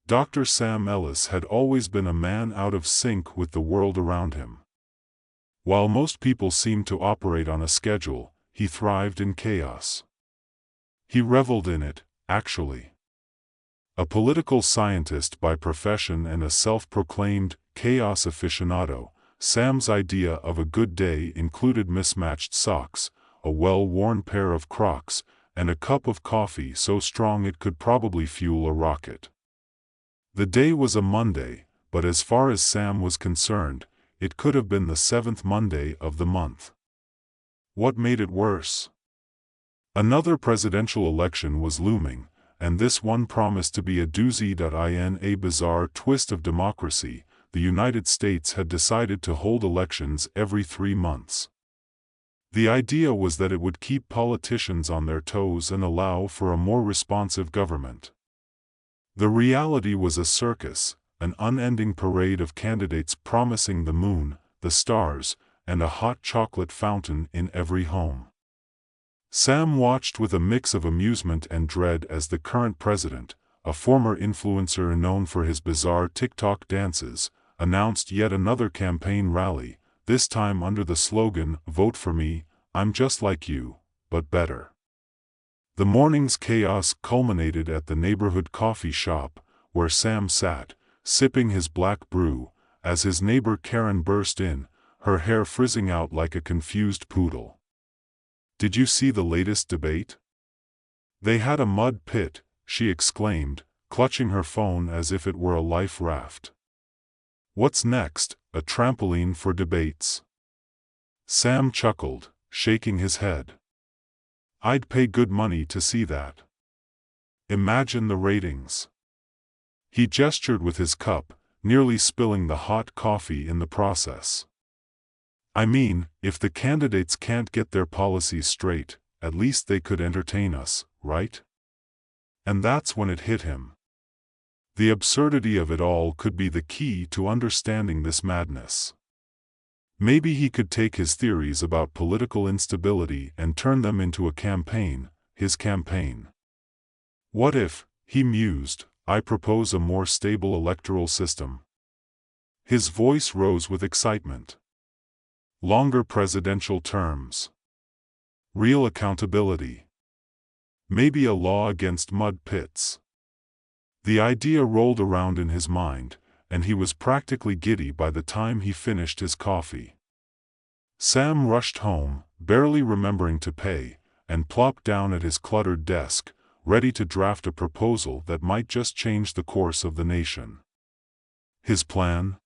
Dr. Sam Ellis had always been a man out of sync with the world around him. While most people seemed to operate on a schedule, he thrived in chaos. He reveled in it, actually. A political scientist by profession and a self-proclaimed chaos aficionado, Sam's idea of a good day included mismatched socks, a well-worn pair of Crocs, and a cup of coffee so strong it could probably fuel a rocket. The day was a Monday, but as far as Sam was concerned, it could have been the 7th Monday of the month. What made it worse? Another presidential election was looming, and this one promised to be a doozy. In a bizarre twist of democracy, the United States had decided to hold elections every 3 months. The idea was that it would keep politicians on their toes and allow for a more responsive government. The reality was a circus, an unending parade of candidates promising the moon, the stars, and a hot chocolate fountain in every home. Sam watched with a mix of amusement and dread as the current president, a former influencer known for his bizarre TikTok dances, announced yet another campaign rally, this time under the slogan, "Vote for me, I'm just like you, but better." The morning's chaos culminated at the neighborhood coffee shop, where Sam sat, sipping his black brew, as his neighbor Karen burst in, her hair frizzing out like a confused poodle. "Did you see the latest debate? They had a mud pit," she exclaimed, clutching her phone as if it were a life raft. "What's next, a trampoline for debates?" Sam chuckled, shaking his head. "I'd pay good money to see that. Imagine the ratings." He gestured with his cup, nearly spilling the hot coffee in the process. "I mean, if the candidates can't get their policies straight, at least they could entertain us, right?" And that's when it hit him. The absurdity of it all could be the key to understanding this madness. Maybe he could take his theories about political instability and turn them into a campaign, his campaign. "What if," he mused, "I propose a more stable electoral system?" His voice rose with excitement. Longer presidential terms. Real accountability. Maybe a law against mud pits. The idea rolled around in his mind, and he was practically giddy by the time he finished his coffee. Sam rushed home, barely remembering to pay, and plopped down at his cluttered desk, ready to draft a proposal that might just change the course of the nation. His plan?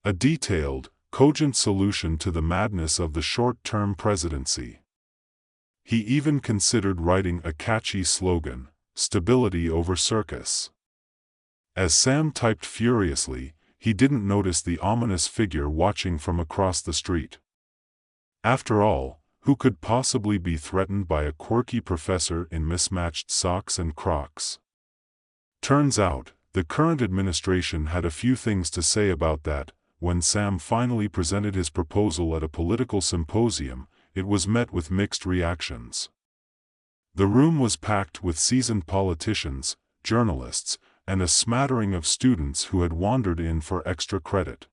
A detailed, cogent solution to the madness of the short-term presidency. He even considered writing a catchy slogan, "Stability over circus." As Sam typed furiously, he didn't notice the ominous figure watching from across the street. After all, who could possibly be threatened by a quirky professor in mismatched socks and Crocs? Turns out, the current administration had a few things to say about that. When Sam finally presented his proposal at a political symposium, it was met with mixed reactions. The room was packed with seasoned politicians, journalists, and a smattering of students who had wandered in for extra credit.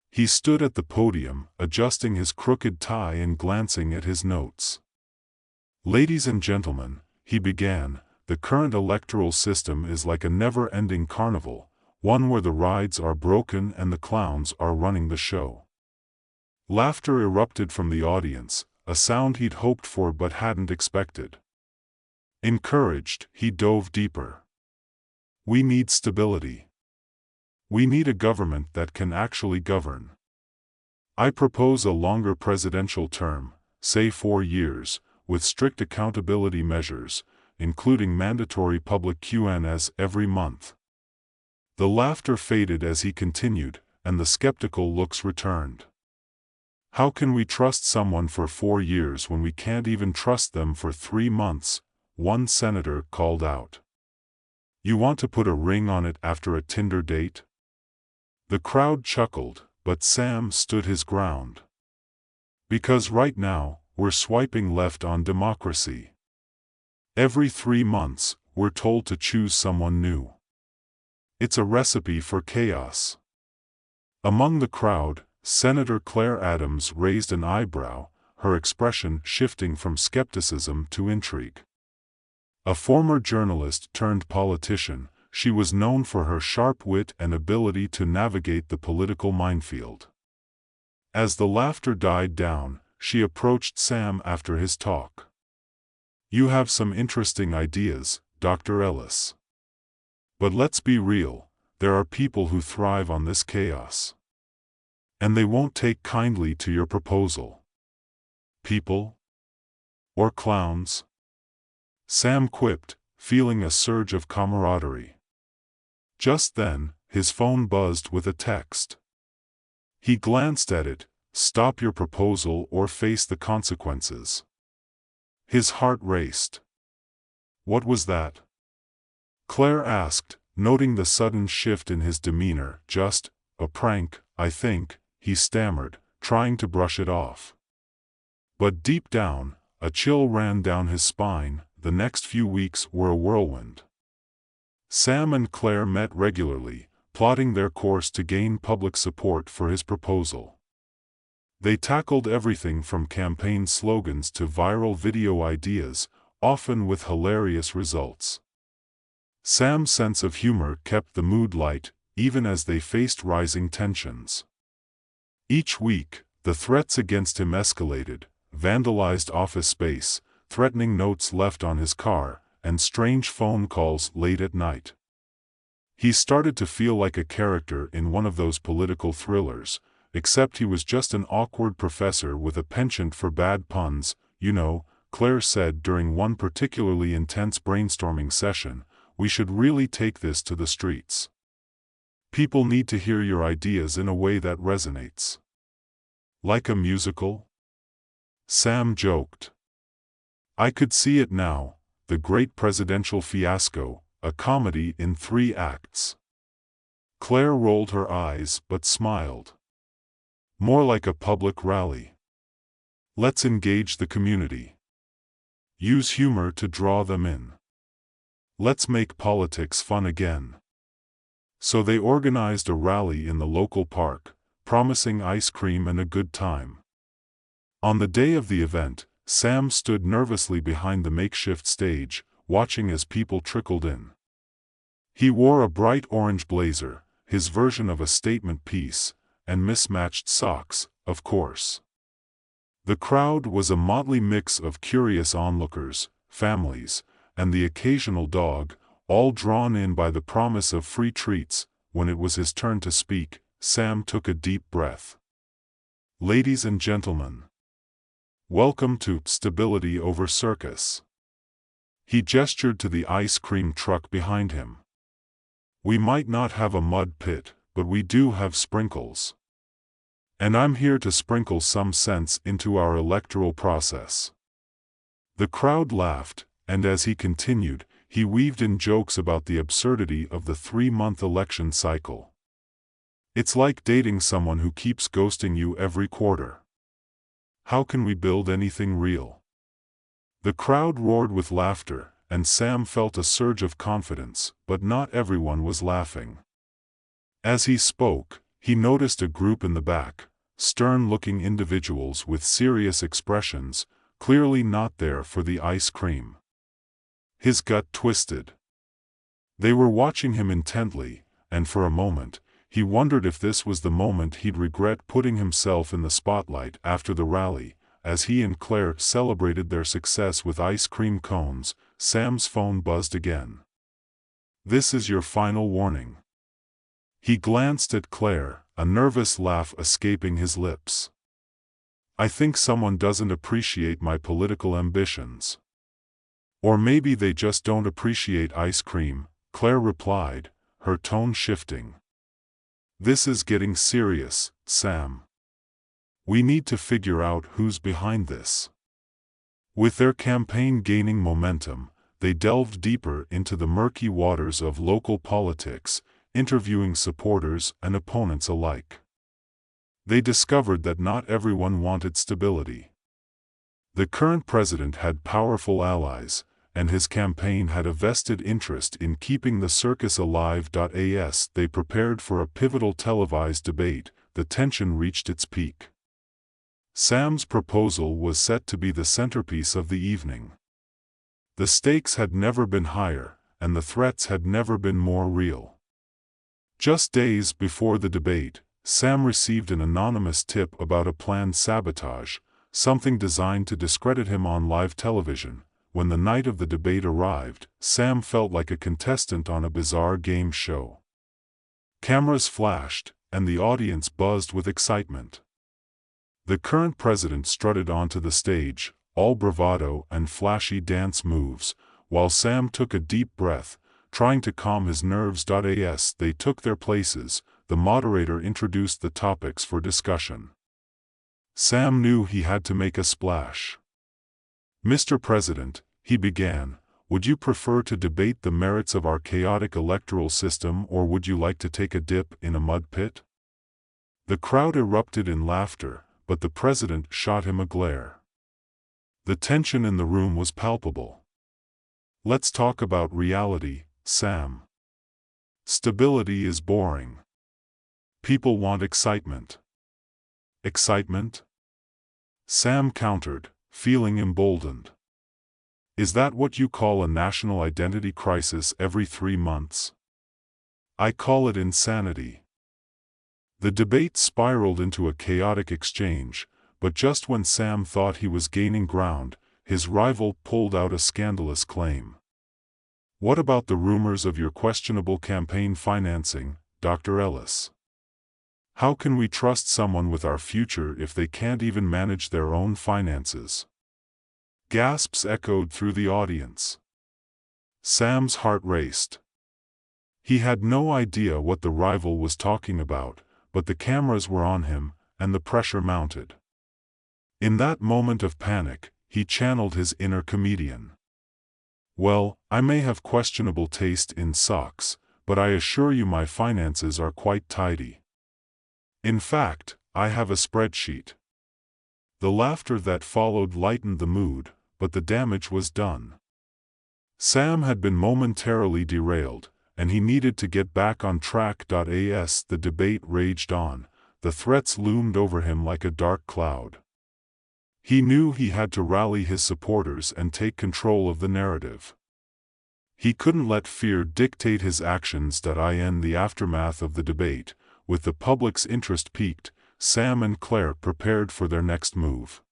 He stood at the podium, adjusting his crooked tie and glancing at his notes. "Ladies and gentlemen," he began, "the current electoral system is like a never-ending carnival, one where the rides are broken and the clowns are running the show." Laughter erupted from the audience, a sound he'd hoped for but hadn't expected. Encouraged, he dove deeper. "We need stability. We need a government that can actually govern. I propose a longer presidential term, say 4 years, with strict accountability measures, including mandatory public Q&As every month." The laughter faded as he continued, and the skeptical looks returned. "How can we trust someone for 4 years when we can't even trust them for 3 months?" one senator called out. "You want to put a ring on it after a Tinder date?" The crowd chuckled, but Sam stood his ground. "Because right now, we're swiping left on democracy. Every 3 months, we're told to choose someone new. It's a recipe for chaos. Among the crowd, Senator Claire Adams raised an eyebrow, her expression shifting from skepticism to intrigue. A former journalist turned politician, she was known for her sharp wit and ability to navigate the political minefield. As the laughter died down, she approached Sam after his talk. "You have some interesting ideas, Dr. Ellis. But let's be real, there are people who thrive on this chaos. And they won't take kindly to your proposal." "People? Or clowns?" Sam quipped, feeling a surge of camaraderie. Just then, his phone buzzed with a text. He glanced at it. "Stop your proposal or face the consequences." His heart raced. "What was that?" Claire asked, noting the sudden shift in his demeanor. "Just a prank, I think," he stammered, trying to brush it off. But deep down, a chill ran down his spine. The next few weeks were a whirlwind. Sam and Claire met regularly, plotting their course to gain public support for his proposal. They tackled everything from campaign slogans to viral video ideas, often with hilarious results. Sam's sense of humor kept the mood light, even as they faced rising tensions. Each week, the threats against him escalated: vandalized office space, threatening notes left on his car, and strange phone calls late at night. He started to feel like a character in one of those political thrillers, except he was just an awkward professor with a penchant for bad puns. "You know," Claire said during one particularly intense brainstorming session, "we should really take this to the streets. People need to hear your ideas in a way that resonates." "Like a musical?" Sam joked. "I could see it now, The Great Presidential Fiasco, a comedy in 3 acts." Claire rolled her eyes but smiled. "More like a public rally. Let's engage the community. Use humor to draw them in. Let's make politics fun again." So they organized a rally in the local park, promising ice cream and a good time. On the day of the event, Sam stood nervously behind the makeshift stage, watching as people trickled in. He wore a bright orange blazer, his version of a statement piece, and mismatched socks, of course. The crowd was a motley mix of curious onlookers, families, and the occasional dog, all drawn in by the promise of free treats. When it was his turn to speak, Sam took a deep breath. "Ladies and gentlemen, welcome to Stability Over Circus." He gestured to the ice cream truck behind him. "We might not have a mud pit, but we do have sprinkles. And I'm here to sprinkle some sense into our electoral process." The crowd laughed, and as he continued, he weaved in jokes about the absurdity of the 3-month election cycle. "It's like dating someone who keeps ghosting you every quarter. How can we build anything real?" The crowd roared with laughter, and Sam felt a surge of confidence, but not everyone was laughing. As he spoke, he noticed a group in the back, stern-looking individuals with serious expressions, clearly not there for the ice cream. His gut twisted. They were watching him intently, and for a moment, he wondered if this was the moment he'd regret putting himself in the spotlight after the rally. As he and Claire celebrated their success with ice cream cones, Sam's phone buzzed again. "This is your final warning." He glanced at Claire, a nervous laugh escaping his lips. "I think someone doesn't appreciate my political ambitions. Or maybe they just don't appreciate ice cream," Claire replied, her tone shifting. "This is getting serious, Sam. We need to figure out who's behind this." With their campaign gaining momentum, they delved deeper into the murky waters of local politics, interviewing supporters and opponents alike. They discovered that not everyone wanted stability. The current president had powerful allies, and his campaign had a vested interest in keeping the circus alive. As they prepared for a pivotal televised debate, the tension reached its peak. Sam's proposal was set to be the centerpiece of the evening. The stakes had never been higher, and the threats had never been more real. Just days before the debate, Sam received an anonymous tip about a planned sabotage, something designed to discredit him on live television. When the night of the debate arrived, Sam felt like a contestant on a bizarre game show. Cameras flashed, and the audience buzzed with excitement. The current president strutted onto the stage, all bravado and flashy dance moves, while Sam took a deep breath, trying to calm his nerves. As they took their places, the moderator introduced the topics for discussion. Sam knew he had to make a splash. "Mr. President," he began, "would you prefer to debate the merits of our chaotic electoral system, or would you like to take a dip in a mud pit?" The crowd erupted in laughter, but the president shot him a glare. The tension in the room was palpable. "Let's talk about reality, Sam. Stability is boring. People want excitement." "Excitement?" Sam countered, feeling emboldened. "Is that what you call a national identity crisis every 3 months? I call it insanity." The debate spiraled into a chaotic exchange, but just when Sam thought he was gaining ground, his rival pulled out a scandalous claim. "What about the rumors of your questionable campaign financing, Dr. Ellis? How can we trust someone with our future if they can't even manage their own finances?" Gasps echoed through the audience. Sam's heart raced. He had no idea what the rival was talking about, but the cameras were on him, and the pressure mounted. In that moment of panic, he channeled his inner comedian. "Well, I may have questionable taste in socks, but I assure you my finances are quite tidy. In fact, I have a spreadsheet." The laughter that followed lightened the mood, but the damage was done. Sam had been momentarily derailed, and he needed to get back on track. As the debate raged on, the threats loomed over him like a dark cloud. He knew he had to rally his supporters and take control of the narrative. He couldn't let fear dictate his actions. In the aftermath of the debate, with the public's interest piqued, Sam and Claire prepared for their next move.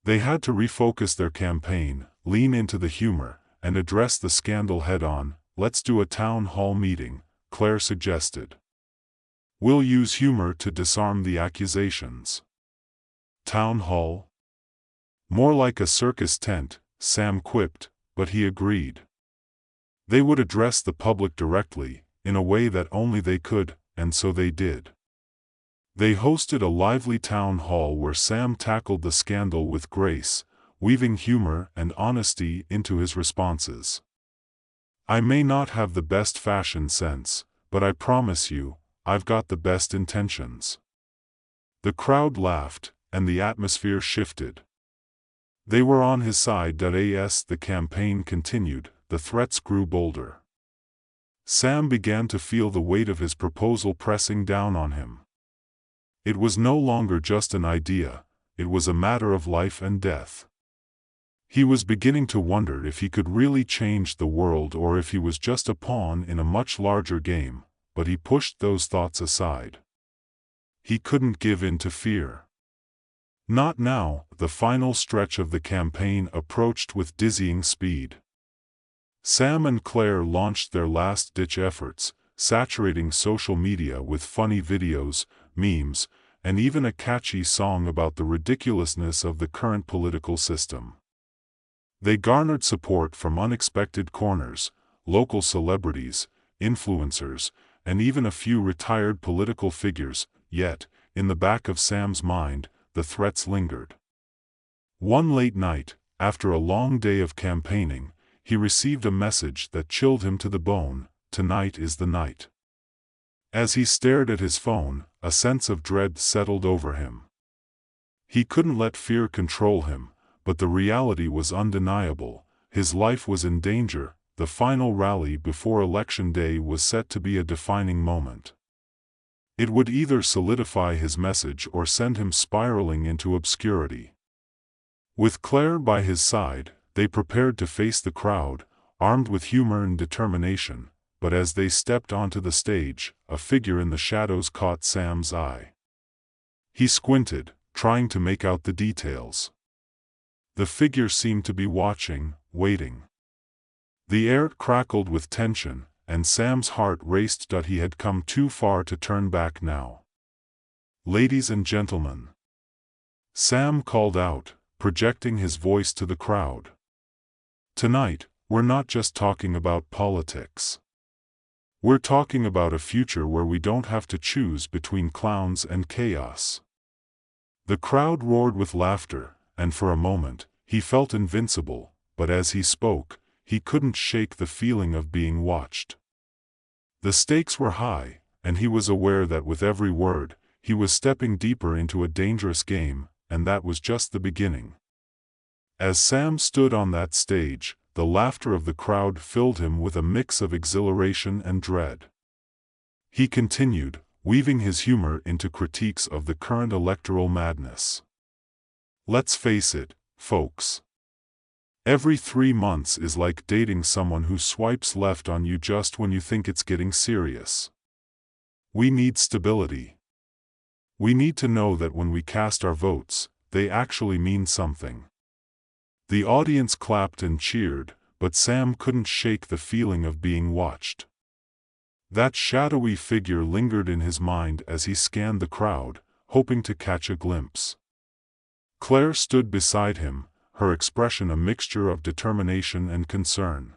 They had to refocus their campaign, lean into the humor, and address the scandal head-on. "Let's do a town hall meeting," Claire suggested. "We'll use humor to disarm the accusations." "Town hall? More like a circus tent," Sam quipped, but he agreed. They would address the public directly, in a way that only they could, and so they did. They hosted a lively town hall where Sam tackled the scandal with grace, weaving humor and honesty into his responses. "I may not have the best fashion sense, but I promise you, I've got the best intentions." The crowd laughed, and the atmosphere shifted. They were on his side. As the campaign continued, the threats grew bolder. Sam began to feel the weight of his proposal pressing down on him. It was no longer just an idea, it was a matter of life and death. He was beginning to wonder if he could really change the world or if he was just a pawn in a much larger game, but he pushed those thoughts aside. He couldn't give in to fear. Not now. The final stretch of the campaign approached with dizzying speed. Sam and Claire launched their last-ditch efforts, saturating social media with funny videos, memes, and even a catchy song about the ridiculousness of the current political system. They garnered support from unexpected corners, local celebrities, influencers, and even a few retired political figures. Yet, in the back of Sam's mind, the threats lingered. One late night, after a long day of campaigning, he received a message that chilled him to the bone: "Tonight is the night." As he stared at his phone, a sense of dread settled over him. He couldn't let fear control him, but the reality was undeniable. his life was in danger. The final rally before Election Day was set to be a defining moment. It would either solidify his message or send him spiraling into obscurity. With Claire by his side, they prepared to face the crowd, armed with humor and determination, but as they stepped onto the stage, a figure in the shadows caught Sam's eye. He squinted, trying to make out the details. The figure seemed to be watching, waiting. The air crackled with tension, and Sam's heart raced. He had come too far to turn back now. "Ladies and gentlemen," Sam called out, projecting his voice to the crowd. "Tonight, we're not just talking about politics. We're talking about a future where we don't have to choose between clowns and chaos." The crowd roared with laughter, and for a moment, he felt invincible, but as he spoke, he couldn't shake the feeling of being watched. The stakes were high, and he was aware that with every word, he was stepping deeper into a dangerous game, and that was just the beginning. As Sam stood on that stage, the laughter of the crowd filled him with a mix of exhilaration and dread. He continued, weaving his humor into critiques of the current electoral madness. "Let's face it, folks. Every 3 months is like dating someone who swipes left on you just when you think it's getting serious. We need stability. We need to know that when we cast our votes, they actually mean something." The audience clapped and cheered, but Sam couldn't shake the feeling of being watched. That shadowy figure lingered in his mind as he scanned the crowd, hoping to catch a glimpse. Claire stood beside him, her expression a mixture of determination and concern.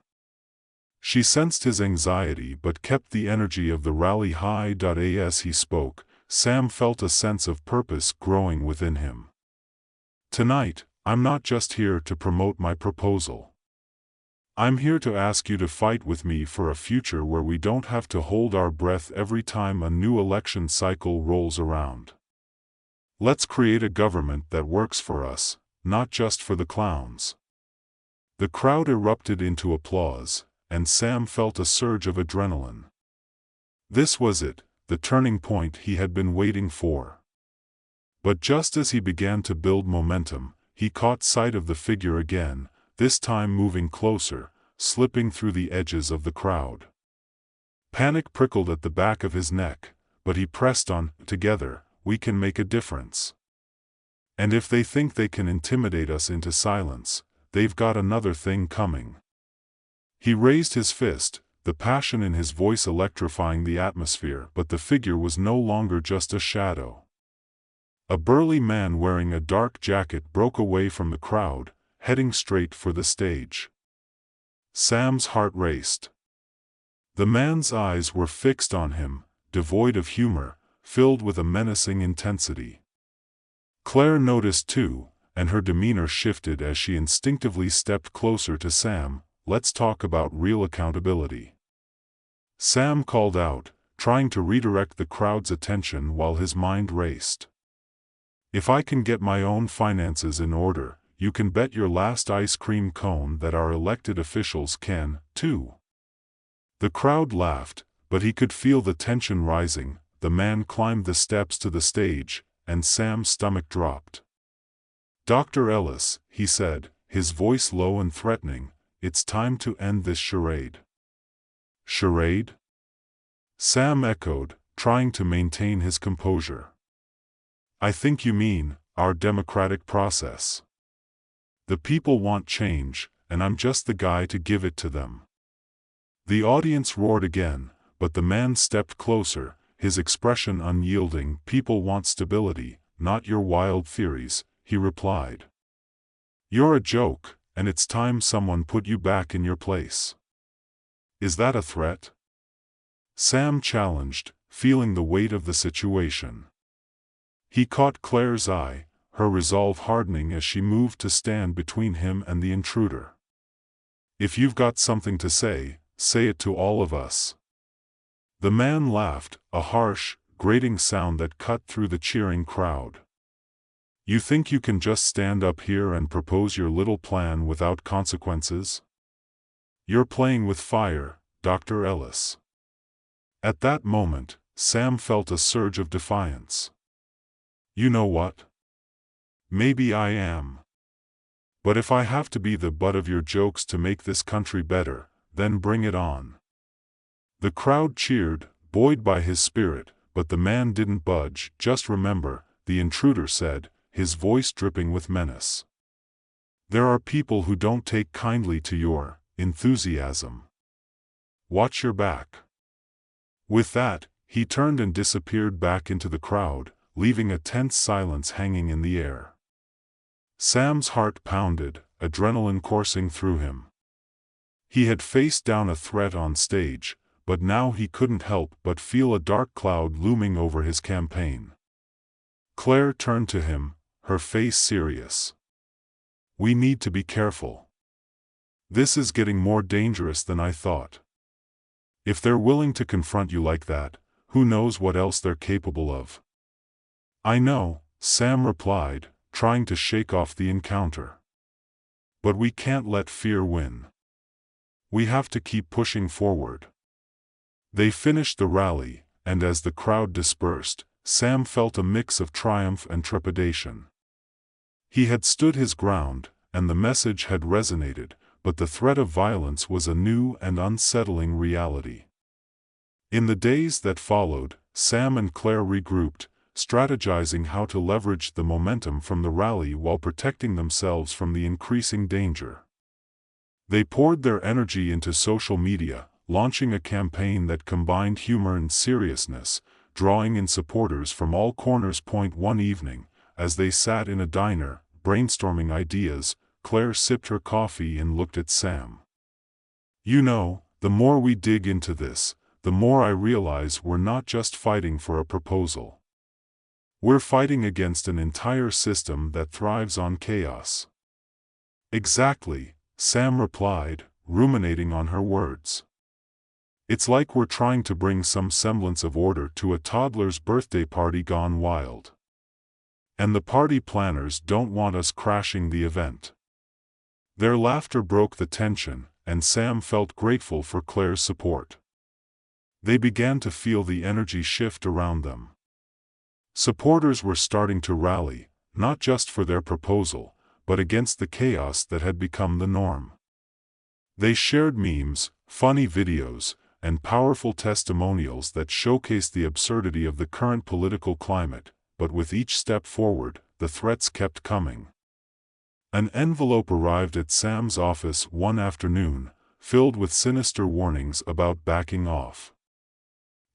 She sensed his anxiety but kept the energy of the rally high. As he spoke, Sam felt a sense of purpose growing within him. "Tonight, I'm not just here to promote my proposal. I'm here to ask you to fight with me for a future where we don't have to hold our breath every time a new election cycle rolls around. Let's create a government that works for us, not just for the clowns." The crowd erupted into applause, and Sam felt a surge of adrenaline. This was it, the turning point he had been waiting for. But just as he began to build momentum, he caught sight of the figure again, this time moving closer, slipping through the edges of the crowd. Panic prickled at the back of his neck, but he pressed on. "Together, we can make a difference. And if they think they can intimidate us into silence, they've got another thing coming." He raised his fist, the passion in his voice electrifying the atmosphere, but the figure was no longer just a shadow. A burly man wearing a dark jacket broke away from the crowd, heading straight for the stage. Sam's heart raced. The man's eyes were fixed on him, devoid of humor, filled with a menacing intensity. Claire noticed too, and her demeanor shifted as she instinctively stepped closer to Sam. "Let's talk about real accountability," Sam called out, trying to redirect the crowd's attention while his mind raced. "If I can get my own finances in order, you can bet your last ice cream cone that our elected officials can, too." The crowd laughed, but he could feel the tension rising. The man climbed the steps to the stage, and Sam's stomach dropped. "Dr. Ellis," he said, his voice low and threatening, "it's time to end this charade." "Charade?" Sam echoed, trying to maintain his composure. "I think you mean our democratic process. The people want change, and I'm just the guy to give it to them." The audience roared again, but the man stepped closer, his expression unyielding. "People want stability, not your wild theories," he replied. "You're a joke, and it's time someone put you back in your place." "Is that a threat?" Sam challenged, feeling the weight of the situation. He caught Claire's eye, her resolve hardening as she moved to stand between him and the intruder. "If you've got something to say, say it to all of us." The man laughed, a harsh, grating sound that cut through the cheering crowd. You think you can just stand up here and propose your little plan without consequences? You're playing with fire, Dr. Ellis. At that moment, Sam felt a surge of defiance. You know what? Maybe I am. But if I have to be the butt of your jokes to make this country better, then bring it on. The crowd cheered, buoyed by his spirit, but the man didn't budge. Just remember, the intruder said, his voice dripping with menace. There are people who don't take kindly to your enthusiasm. Watch your back. With that, he turned and disappeared back into the crowd, leaving a tense silence hanging in the air. Sam's heart pounded, adrenaline coursing through him. He had faced down a threat on stage, but now he couldn't help but feel a dark cloud looming over his campaign. Claire turned to him, her face serious. We need to be careful. This is getting more dangerous than I thought. If they're willing to confront you like that, who knows what else they're capable of? I know, Sam replied, trying to shake off the encounter. But we can't let fear win. We have to keep pushing forward. They finished the rally, and as the crowd dispersed, Sam felt a mix of triumph and trepidation. He had stood his ground, and the message had resonated, but the threat of violence was a new and unsettling reality. In the days that followed, Sam and Claire regrouped, strategizing how to leverage the momentum from the rally while protecting themselves from the increasing danger. They poured their energy into social media, launching a campaign that combined humor and seriousness, drawing in supporters from all corners. One evening, as they sat in a diner, brainstorming ideas, Claire sipped her coffee and looked at Sam. You know, the more we dig into this, the more I realize we're not just fighting for a proposal. We're fighting against an entire system that thrives on chaos. Exactly, Sam replied, ruminating on her words. It's like we're trying to bring some semblance of order to a toddler's birthday party gone wild. And the party planners don't want us crashing the event. Their laughter broke the tension, and Sam felt grateful for Claire's support. They began to feel the energy shift around them. Supporters were starting to rally, not just for their proposal, but against the chaos that had become the norm. They shared memes, funny videos, and powerful testimonials that showcased the absurdity of the current political climate, but with each step forward, the threats kept coming. An envelope arrived at Sam's office one afternoon, filled with sinister warnings about backing off.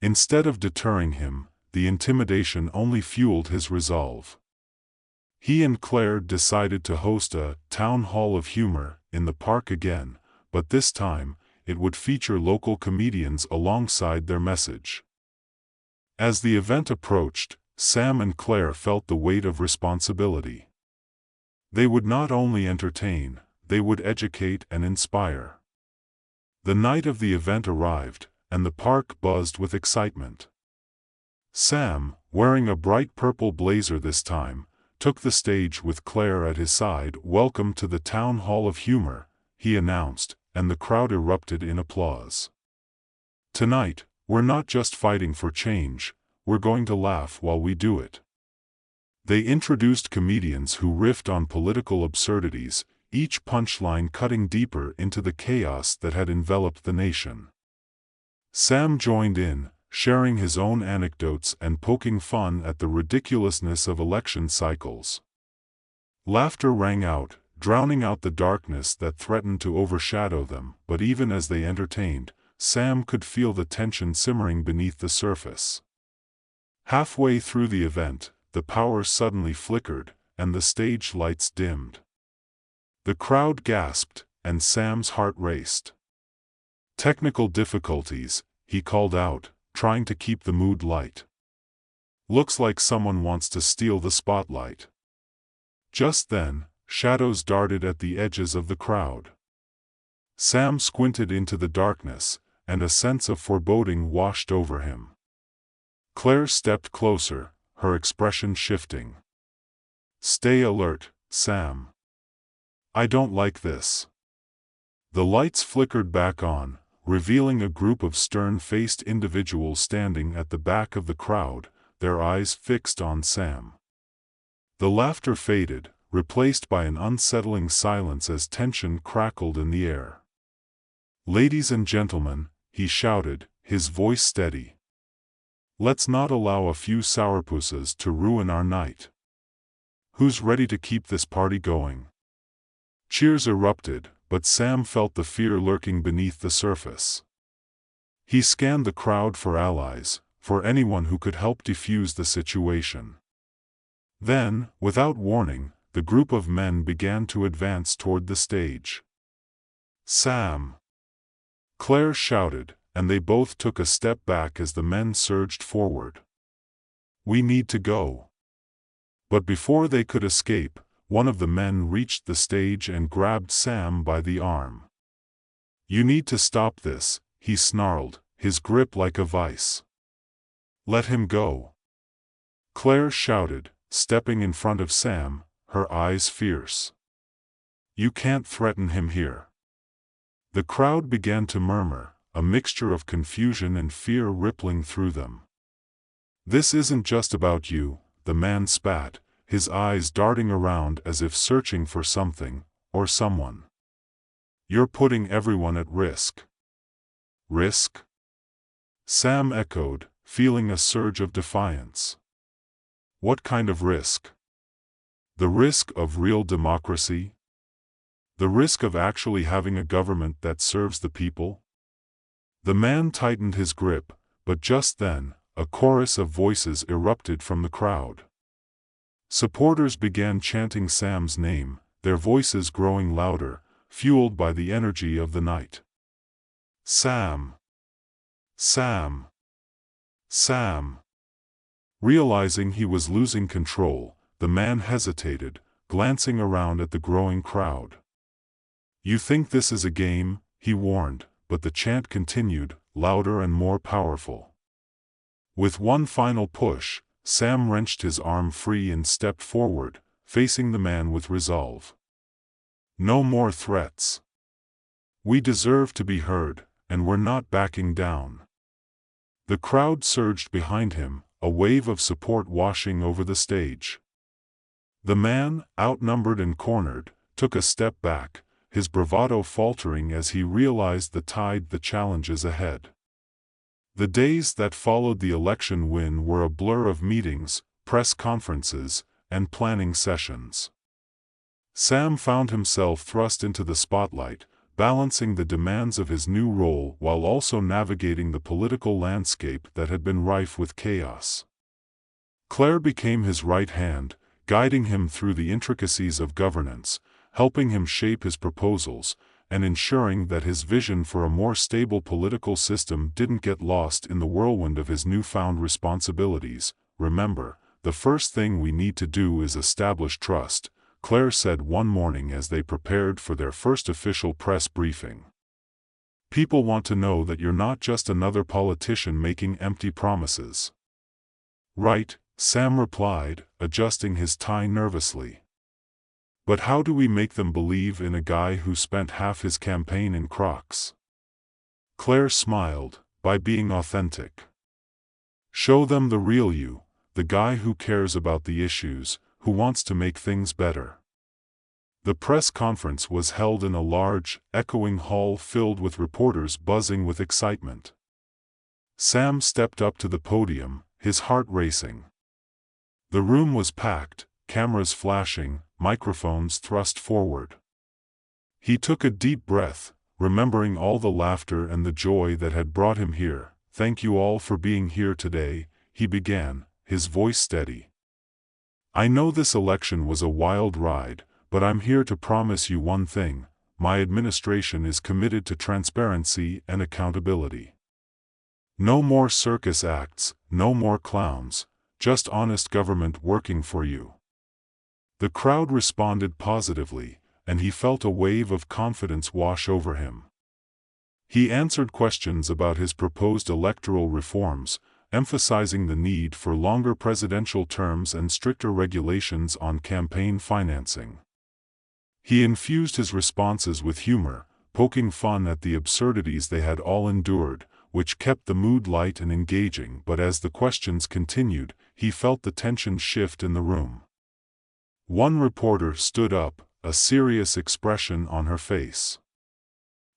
Instead of deterring him, the intimidation only fueled his resolve. He and Claire decided to host a town hall of humor in the park again, but this time, it would feature local comedians alongside their message. As the event approached, Sam and Claire felt the weight of responsibility. They would not only entertain, they would educate and inspire. The night of the event arrived, and the park buzzed with excitement. Sam, wearing a bright purple blazer this time, took the stage with Claire at his side. Welcome to the Town Hall of Humor, he announced, and the crowd erupted in applause. Tonight, we're not just fighting for change, we're going to laugh while we do it. They introduced comedians who riffed on political absurdities, each punchline cutting deeper into the chaos that had enveloped the nation. Sam joined in, sharing his own anecdotes and poking fun at the ridiculousness of election cycles. Laughter rang out, drowning out the darkness that threatened to overshadow them, but even as they entertained, Sam could feel the tension simmering beneath the surface. Halfway through the event, the power suddenly flickered, and the stage lights dimmed. The crowd gasped, and Sam's heart raced. Technical difficulties, he called out, trying to keep the mood light. Looks like someone wants to steal the spotlight. Just then, shadows darted at the edges of the crowd. Sam squinted into the darkness, and a sense of foreboding washed over him. Claire stepped closer, her expression shifting. Stay alert, Sam. I don't like this. The lights flickered back on, revealing a group of stern-faced individuals standing at the back of the crowd, their eyes fixed on Sam. The laughter faded, replaced by an unsettling silence as tension crackled in the air. "Ladies and gentlemen," he shouted, his voice steady. "Let's not allow a few sourpusses to ruin our night. Who's ready to keep this party going?" Cheers erupted, but Sam felt the fear lurking beneath the surface. He scanned the crowd for allies, for anyone who could help defuse the situation. Then, without warning, the group of men began to advance toward the stage. "Sam!" Claire shouted, and they both took a step back as the men surged forward. "We need to go." But before they could escape, one of the men reached the stage and grabbed Sam by the arm. "You need to stop this," he snarled, his grip like a vice. "Let him go." Claire shouted, stepping in front of Sam, her eyes fierce. "You can't threaten him here." The crowd began to murmur, a mixture of confusion and fear rippling through them. "This isn't just about you," the man spat, his eyes darting around as if searching for something, or someone. "You're putting everyone at risk." "Risk?" Sam echoed, feeling a surge of defiance. "What kind of risk?" "The risk of real democracy? The risk of actually having a government that serves the people?" The man tightened his grip, but just then, a chorus of voices erupted from the crowd. Supporters began chanting Sam's name, their voices growing louder, fueled by the energy of the night. "Sam! Sam! Sam!" Realizing he was losing control, the man hesitated, glancing around at the growing crowd. "You think this is a game?" he warned, but the chant continued, louder and more powerful. With one final push, Sam wrenched his arm free and stepped forward, facing the man with resolve. "No more threats. We deserve to be heard, and we're not backing down." The crowd surged behind him, a wave of support washing over the stage. The man, outnumbered and cornered, took a step back, his bravado faltering as he realized the challenges ahead. The days that followed the election win were a blur of meetings, press conferences, and planning sessions. Sam found himself thrust into the spotlight, balancing the demands of his new role while also navigating the political landscape that had been rife with chaos. Claire became his right hand, guiding him through the intricacies of governance, helping him shape his proposals, and ensuring that his vision for a more stable political system didn't get lost in the whirlwind of his newfound responsibilities. "Remember, the first thing we need to do is establish trust," Claire said one morning as they prepared for their first official press briefing. "People want to know that you're not just another politician making empty promises." "Right," Sam replied, adjusting his tie nervously. "But how do we make them believe in a guy who spent half his campaign in Crocs?" Claire smiled, "By being authentic. Show them the real you, the guy who cares about the issues, who wants to make things better." The press conference was held in a large, echoing hall filled with reporters buzzing with excitement. Sam stepped up to the podium, his heart racing. The room was packed, cameras flashing, microphones thrust forward. He took a deep breath, remembering all the laughter and the joy that had brought him here. "Thank you all for being here today," he began, his voice steady. "I know this election was a wild ride, but I'm here to promise you one thing: my administration is committed to transparency and accountability. No more circus acts, no more clowns, just honest government working for you." The crowd responded positively, and he felt a wave of confidence wash over him. He answered questions about his proposed electoral reforms, emphasizing the need for longer presidential terms and stricter regulations on campaign financing. He infused his responses with humor, poking fun at the absurdities they had all endured, which kept the mood light and engaging. But as the questions continued, he felt the tension shift in the room. One reporter stood up, a serious expression on her face.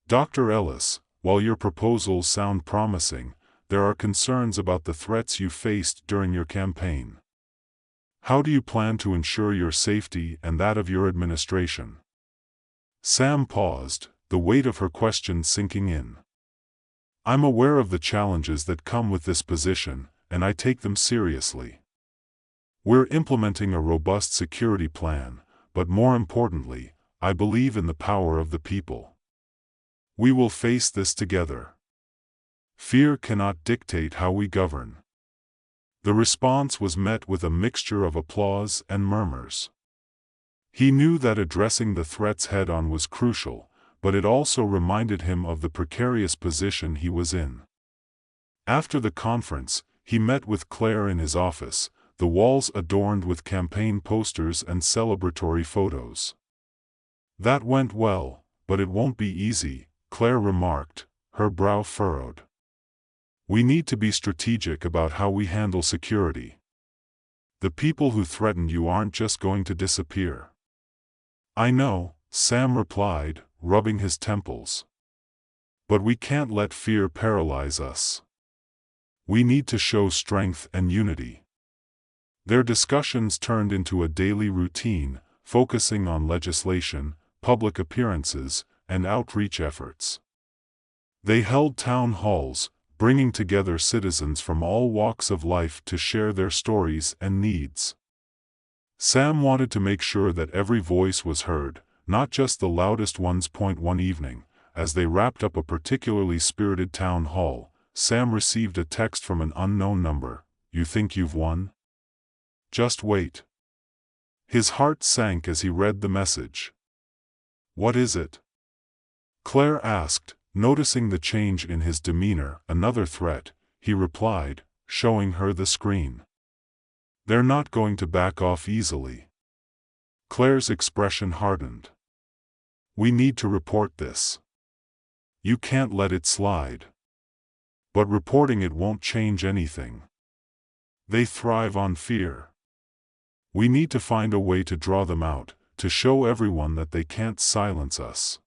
"Dr. Ellis, while your proposals sound promising, there are concerns about the threats you faced during your campaign. How do you plan to ensure your safety and that of your administration?" Sam paused, the weight of her question sinking in. "I'm aware of the challenges that come with this position, and I take them seriously. We're implementing a robust security plan, but more importantly, I believe in the power of the people. We will face this together. Fear cannot dictate how we govern." The response was met with a mixture of applause and murmurs. He knew that addressing the threats head-on was crucial, but it also reminded him of the precarious position he was in. After the conference, he met with Claire in his office, the walls adorned with campaign posters and celebratory photos. "That went well, but it won't be easy," Claire remarked, her brow furrowed. "We need to be strategic about how we handle security. The people who threatened you aren't just going to disappear." "I know," Sam replied, rubbing his temples. "But we can't let fear paralyze us. We need to show strength and unity." Their discussions turned into a daily routine, focusing on legislation, public appearances, and outreach efforts. They held town halls, bringing together citizens from all walks of life to share their stories and needs. Sam wanted to make sure that every voice was heard, not just the loudest ones. One evening, as they wrapped up a particularly spirited town hall, Sam received a text from an unknown number. "You think you've won? Just wait." His heart sank as he read the message. "What is it?" Claire asked, noticing the change in his demeanor. "Another threat," he replied, showing her the screen. "They're not going to back off easily." Claire's expression hardened. "We need to report this. You can't let it slide." "But reporting it won't change anything. They thrive on fear. We need to find a way to draw them out, to show everyone that they can't silence us."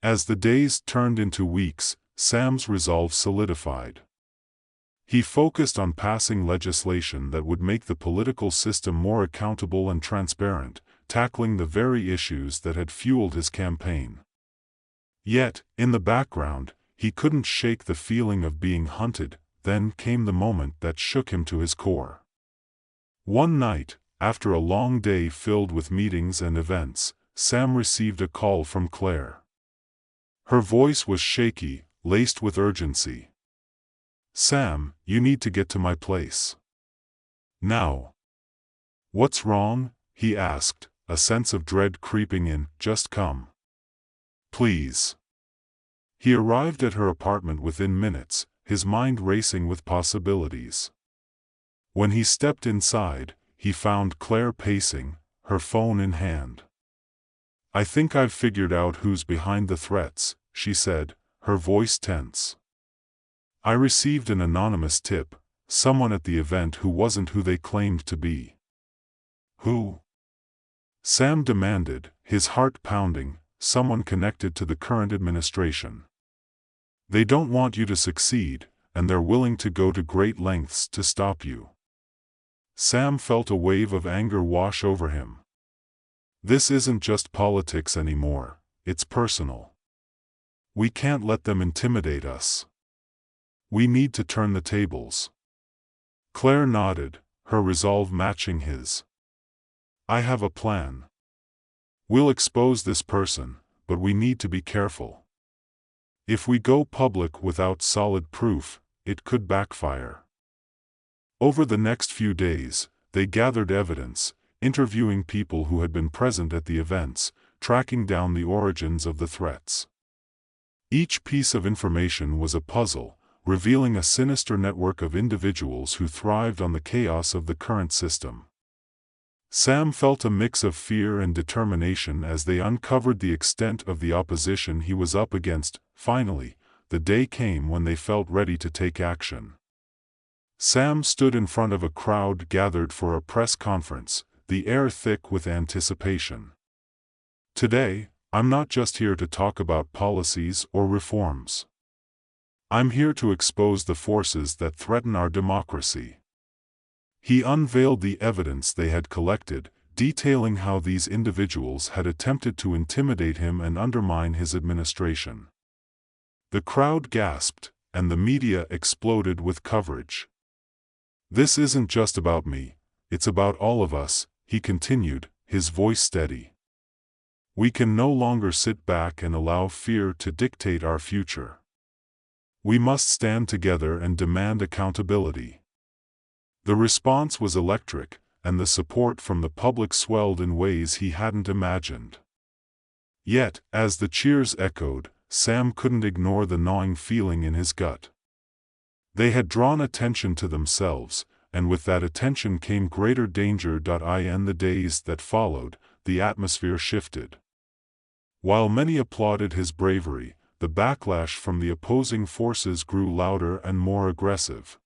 As the days turned into weeks, Sam's resolve solidified. He focused on passing legislation that would make the political system more accountable and transparent, tackling the very issues that had fueled his campaign. Yet, in the background, he couldn't shake the feeling of being hunted. Then came the moment that shook him to his core. One night, after a long day filled with meetings and events, Sam received a call from Claire. Her voice was shaky, laced with urgency. "Sam, you need to get to my place. Now." "What's wrong?" he asked, a sense of dread creeping in. "Just come. Please." He arrived at her apartment within minutes, his mind racing with possibilities. When he stepped inside, he found Claire pacing, her phone in hand. "I think I've figured out who's behind the threats," she said, her voice tense. "I received an anonymous tip, someone at the event who wasn't who they claimed to be." "Who?" Sam demanded, his heart pounding. "Someone connected to the current administration. They don't want you to succeed, and they're willing to go to great lengths to stop you." Sam felt a wave of anger wash over him. This isn't just politics anymore, it's personal. We can't let them intimidate us. We need to turn the tables. Claire nodded, her resolve matching his. "I have a plan. We'll expose this person, but we need to be careful. If we go public without solid proof, it could backfire." Over the next few days, they gathered evidence, interviewing people who had been present at the events, tracking down the origins of the threats. Each piece of information was a puzzle, revealing a sinister network of individuals who thrived on the chaos of the current system. Sam felt a mix of fear and determination as they uncovered the extent of the opposition he was up against. Finally, the day came when they felt ready to take action. Sam stood in front of a crowd gathered for a press conference, the air thick with anticipation. "Today, I'm not just here to talk about policies or reforms. I'm here to expose the forces that threaten our democracy." He unveiled the evidence they had collected, detailing how these individuals had attempted to intimidate him and undermine his administration. The crowd gasped, and the media exploded with coverage. "This isn't just about me, it's about all of us," he continued, his voice steady. "We can no longer sit back and allow fear to dictate our future. We must stand together and demand accountability." The response was electric, and the support from the public swelled in ways he hadn't imagined. Yet, as the cheers echoed, Sam couldn't ignore the gnawing feeling in his gut. They had drawn attention to themselves, and with that attention came greater danger. In the days that followed, the atmosphere shifted. While many applauded his bravery, the backlash from the opposing forces grew louder and more aggressive.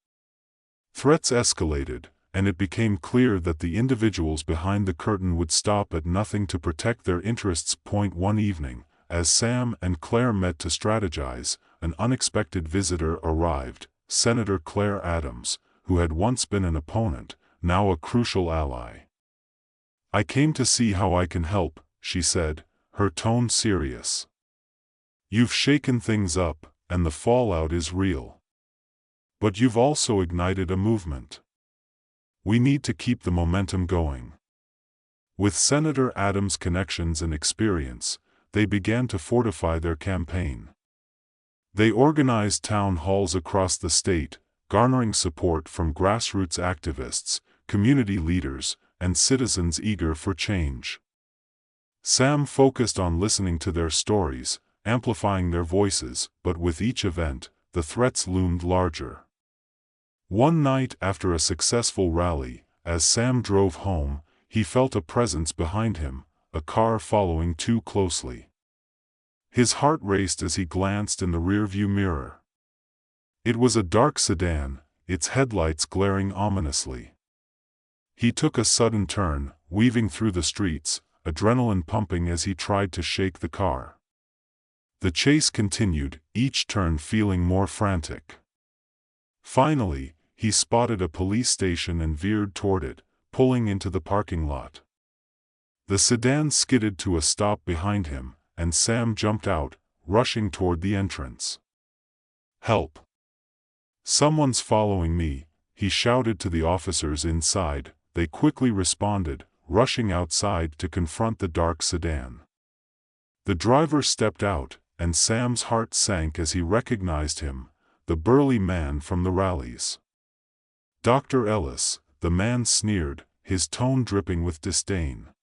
Threats escalated, and it became clear that the individuals behind the curtain would stop at nothing to protect their interests. One evening, as Sam and Claire met to strategize, an unexpected visitor arrived, Senator Claire Adams, who had once been an opponent, now a crucial ally. "I came to see how I can help," she said, her tone serious. "You've shaken things up, and the fallout is real. But you've also ignited a movement. We need to keep the momentum going." With Senator Adams' connections and experience, they began to fortify their campaign. They organized town halls across the state, garnering support from grassroots activists, community leaders, and citizens eager for change. Sam focused on listening to their stories, amplifying their voices, but with each event, the threats loomed larger. One night after a successful rally, as Sam drove home, he felt a presence behind him, a car following too closely. His heart raced as he glanced in the rearview mirror. It was a dark sedan, its headlights glaring ominously. He took a sudden turn, weaving through the streets, adrenaline pumping as he tried to shake the car. The chase continued, each turn feeling more frantic. Finally, he spotted a police station and veered toward it, pulling into the parking lot. The sedan skidded to a stop behind him, and Sam jumped out, rushing toward the entrance. "Help! Someone's following me," he shouted to the officers inside. They quickly responded, rushing outside to confront the dark sedan. The driver stepped out, and Sam's heart sank as he recognized him, the burly man from the rallies. "Dr. Ellis," the man sneered, his tone dripping with disdain.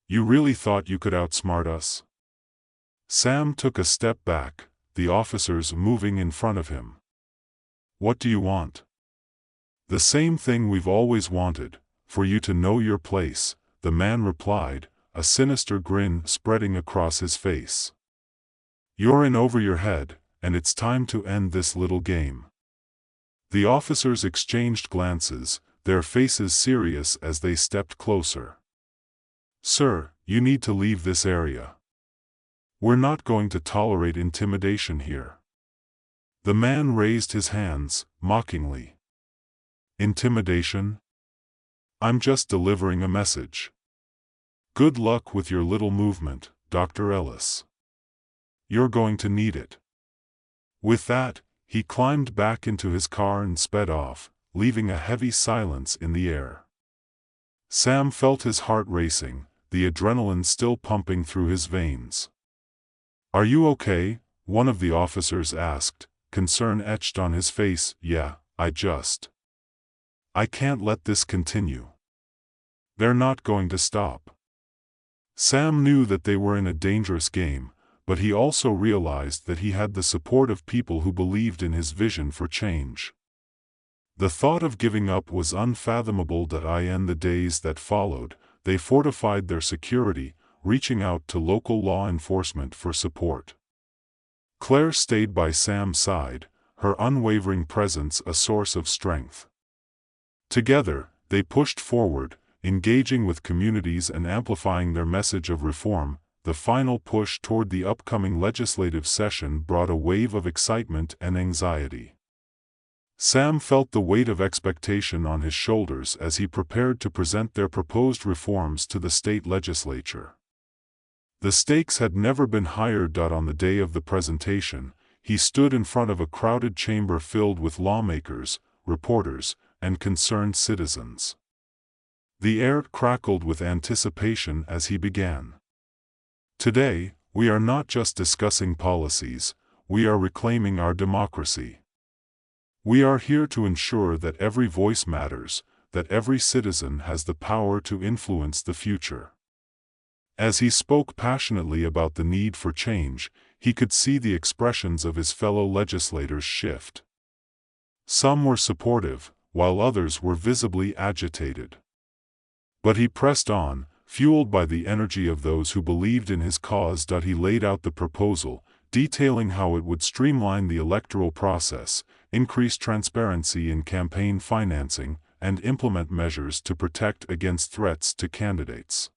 "You really thought you could outsmart us?" Sam took a step back, the officers moving in front of him. "What do you want?" "The same thing we've always wanted, for you to know your place," the man replied, a sinister grin spreading across his face. "You're in over your head, and it's time to end this little game." The officers exchanged glances, their faces serious as they stepped closer. "Sir, you need to leave this area. We're not going to tolerate intimidation here." The man raised his hands, mockingly. "Intimidation? I'm just delivering a message. Good luck with your little movement, Dr. Ellis. You're going to need it." With that, he climbed back into his car and sped off, leaving a heavy silence in the air. Sam felt his heart racing, the adrenaline still pumping through his veins. "Are you okay?" one of the officers asked, concern etched on his face. "Yeah, I can't let this continue. They're not going to stop." Sam knew that they were in a dangerous game, but he also realized that he had the support of people who believed in his vision for change. The thought of giving up was unfathomable. In the days that followed, they fortified their security, reaching out to local law enforcement for support. Claire stayed by Sam's side, her unwavering presence a source of strength. Together, they pushed forward, engaging with communities and amplifying their message of reform. The final push toward the upcoming legislative session brought a wave of excitement and anxiety. Sam felt the weight of expectation on his shoulders as he prepared to present their proposed reforms to the state legislature. The stakes had never been higher. On the day of the presentation, he stood in front of a crowded chamber filled with lawmakers, reporters, and concerned citizens. The air crackled with anticipation as he began. Today, we are not just discussing policies, we are reclaiming our democracy. We are here to ensure that every voice matters, that every citizen has the power to influence the future. As he spoke passionately about the need for change, he could see the expressions of his fellow legislators shift. Some were supportive, while others were visibly agitated. But he pressed on, fueled by the energy of those who believed in his cause. He laid out the proposal, detailing how it would streamline the electoral process, increase transparency in campaign financing, and implement measures to protect against threats to candidates.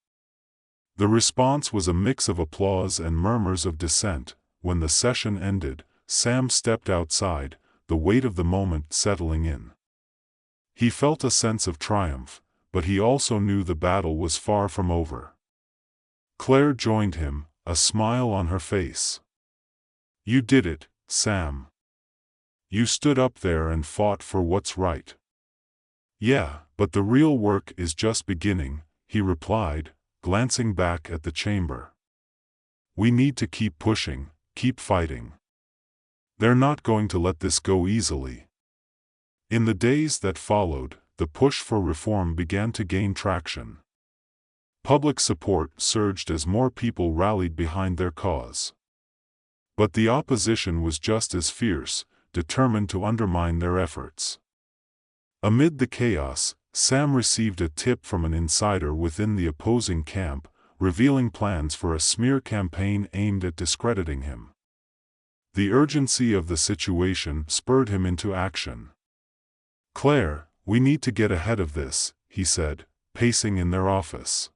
The response was a mix of applause and murmurs of dissent. When the session ended, Sam stepped outside, the weight of the moment settling in. He felt a sense of triumph, but he also knew the battle was far from over. Claire joined him, a smile on her face. "You did it, Sam. You stood up there and fought for what's right." "Yeah, but the real work is just beginning," he replied, glancing back at the chamber. "We need to keep pushing, keep fighting. They're not going to let this go easily." In the days that followed, the push for reform began to gain traction. Public support surged as more people rallied behind their cause. But the opposition was just as fierce, determined to undermine their efforts. Amid the chaos, Sam received a tip from an insider within the opposing camp, revealing plans for a smear campaign aimed at discrediting him. The urgency of the situation spurred him into action. "Claire, we need to get ahead of this," he said, pacing in their office.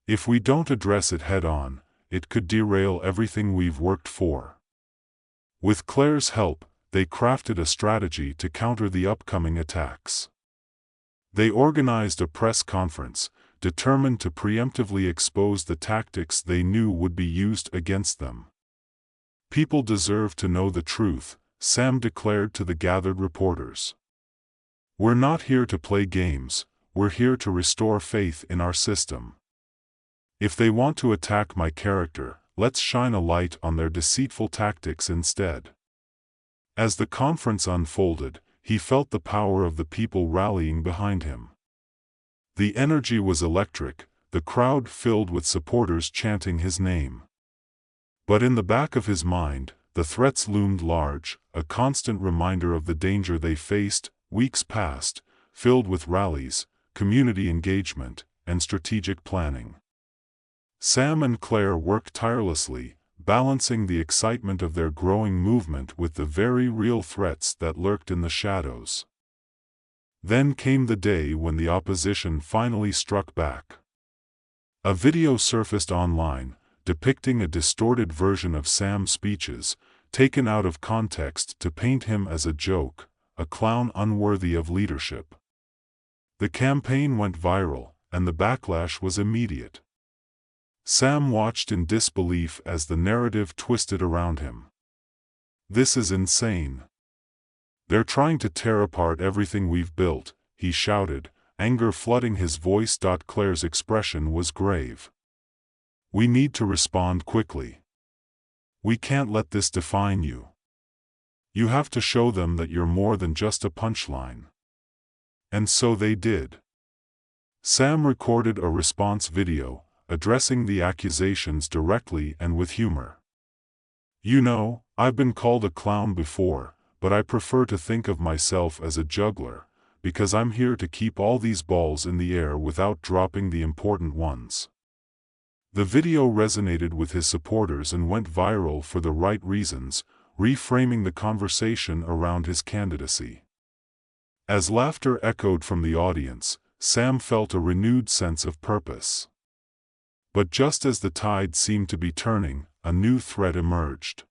"If we don't address it head-on, it could derail everything we've worked for." With Claire's help, they crafted a strategy to counter the upcoming attacks. They organized a press conference, determined to preemptively expose the tactics they knew would be used against them. "People deserve to know the truth," Sam declared to the gathered reporters. "We're not here to play games, we're here to restore faith in our system. If they want to attack my character, let's shine a light on their deceitful tactics instead." As the conference unfolded, he felt the power of the people rallying behind him. The energy was electric, the crowd filled with supporters chanting his name. But in the back of his mind, the threats loomed large, a constant reminder of the danger they faced. Weeks passed, filled with rallies, community engagement, and strategic planning. Sam and Claire worked tirelessly, balancing the excitement of their growing movement with the very real threats that lurked in the shadows. Then came the day when the opposition finally struck back. A video surfaced online, depicting a distorted version of Sam's speeches, taken out of context to paint him as a joke, a clown unworthy of leadership. The campaign went viral, and the backlash was immediate. Sam watched in disbelief as the narrative twisted around him. "This is insane. They're trying to tear apart everything we've built," he shouted, anger flooding his voice. Claire's expression was grave. "We need to respond quickly. We can't let this define you. You have to show them that you're more than just a punchline." And so they did. Sam recorded a response video, addressing the accusations directly and with humor. You know, I've been called a clown before, but I prefer to think of myself as a juggler, because I'm here to keep all these balls in the air without dropping the important ones. The video resonated with his supporters and went viral for the right reasons, reframing the conversation around his candidacy. As laughter echoed from the audience, Sam felt a renewed sense of purpose. But just as the tide seemed to be turning, a new threat emerged.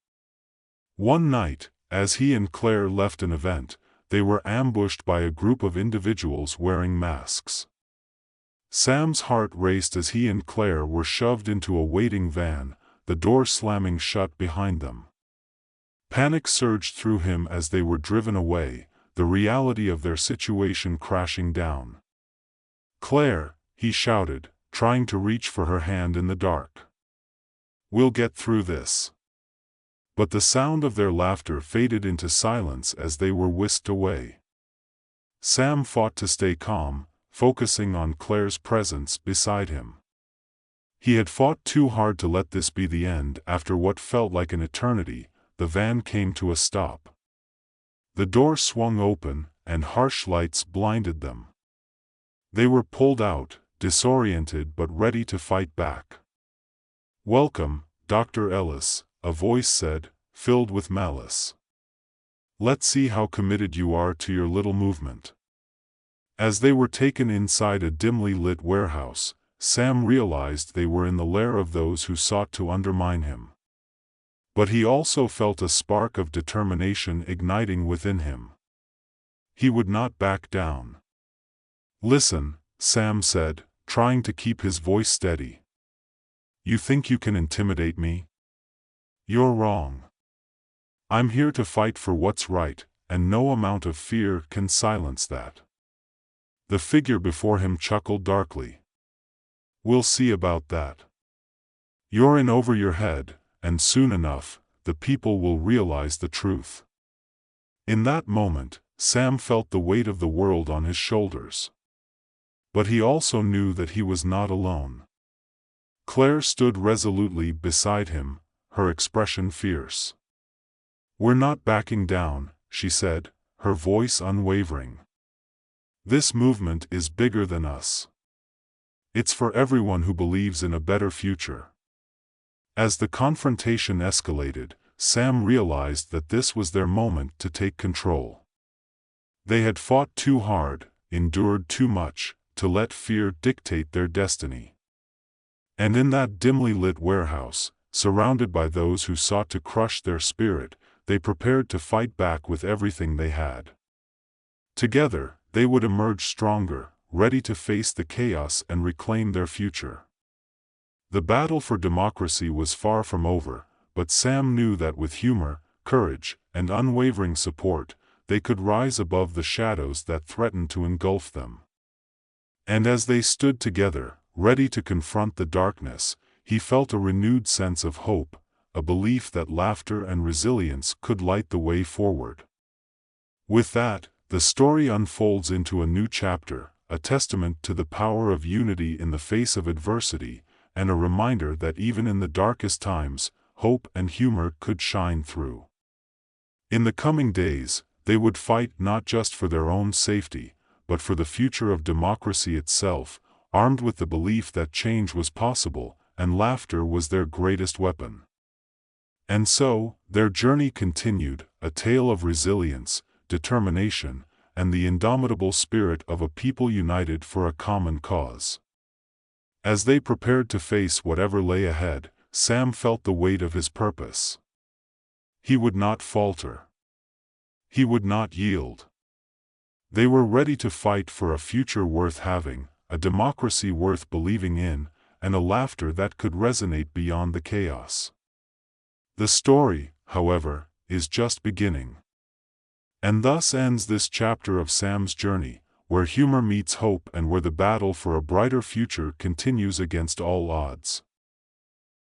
One night, as he and Claire left an event, they were ambushed by a group of individuals wearing masks. Sam's heart raced as he and Claire were shoved into a waiting van, the door slamming shut behind them. Panic surged through him as they were driven away, the reality of their situation crashing down. "Claire," he shouted, trying to reach for her hand in the dark. "We'll get through this." But the sound of their laughter faded into silence as they were whisked away. Sam fought to stay calm, focusing on Claire's presence beside him. He had fought too hard to let this be the end. After what felt like an eternity, the van came to a stop. The door swung open, and harsh lights blinded them. They were pulled out, disoriented but ready to fight back. "Welcome, Dr. Ellis," a voice said, filled with malice. "Let's see how committed you are to your little movement." As they were taken inside a dimly lit warehouse, Sam realized they were in the lair of those who sought to undermine him. But he also felt a spark of determination igniting within him. He would not back down. "Listen," Sam said, trying to keep his voice steady. "You think you can intimidate me? You're wrong. I'm here to fight for what's right, and no amount of fear can silence that." The figure before him chuckled darkly. "We'll see about that. You're in over your head, and soon enough, the people will realize the truth." In that moment, Sam felt the weight of the world on his shoulders. But he also knew that he was not alone. Claire stood resolutely beside him, her expression fierce. "We're not backing down," she said, her voice unwavering. "This movement is bigger than us. It's for everyone who believes in a better future." As the confrontation escalated, Sam realized that this was their moment to take control. They had fought too hard, endured too much, to let fear dictate their destiny. And in that dimly lit warehouse, surrounded by those who sought to crush their spirit, they prepared to fight back with everything they had. Together, they would emerge stronger, ready to face the chaos and reclaim their future. The battle for democracy was far from over, but Sam knew that with humor, courage, and unwavering support, they could rise above the shadows that threatened to engulf them. And as they stood together, ready to confront the darkness, he felt a renewed sense of hope, a belief that laughter and resilience could light the way forward. With that, the story unfolds into a new chapter, a testament to the power of unity in the face of adversity, and a reminder that even in the darkest times, hope and humor could shine through. In the coming days, they would fight not just for their own safety, but for the future of democracy itself, armed with the belief that change was possible, and laughter was their greatest weapon. And so, their journey continued, a tale of resilience, determination, and the indomitable spirit of a people united for a common cause. As they prepared to face whatever lay ahead, Sam felt the weight of his purpose. He would not falter. He would not yield. They were ready to fight for a future worth having, a democracy worth believing in, and a laughter that could resonate beyond the chaos. The story, however, is just beginning. And thus ends this chapter of Sam's journey, where humor meets hope and where the battle for a brighter future continues against all odds.